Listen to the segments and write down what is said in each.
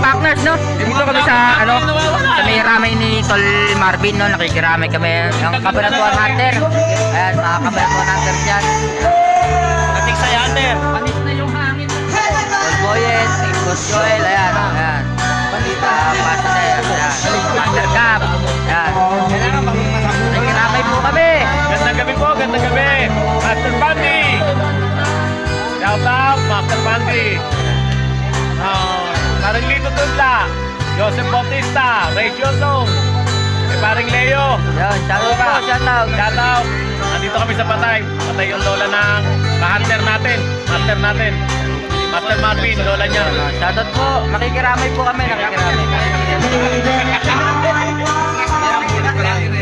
partners, no? Dito kami sa, sa may ramay ni Tol Marvin, no? Nakikiramay kami. Yung Kabanatuan Hunter. Ayan, mga Kabanatuan Hunters yan. Katik sa Hunter. Panis na yung hangin. Tol Boyes, Boss Joel, ayan, ayan. Pasa na yan, ayan. Master Cap, ayan. Nakikiramay po kami. Gandang gabi po, gandang gabi. Master Bandy. Shout out, Master Bandy. Paring Lito Tudla, Joseph Bautista, Rachel Song, paring Leo. Yan, shoutout po, shoutout. Shout out. Nandito kami sa Patay. Patay yung lola ng ka-hunter natin. Master natin. Master Marvin, lola niya. Shoutout po, nakikiramay po kami, nakikiramay.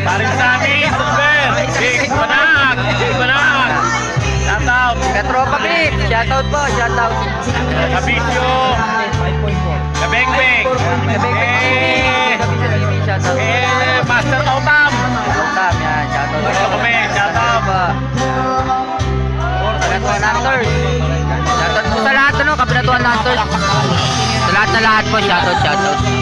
Paring Sammy, Super, Big Banag, Big Banag. Shout out. Katropa Clip, shoutout po, shoutout. Kabisyo, Kabengbeng, Shoutout. Master Autam. Shoutout, yan, shoutout. Gusto kami, shout out. Kabanatuan Hunters. Shoutout po sa lahat, Kabanatuan Hunters. Sa lahat na lahat po, shoutout, shoutout.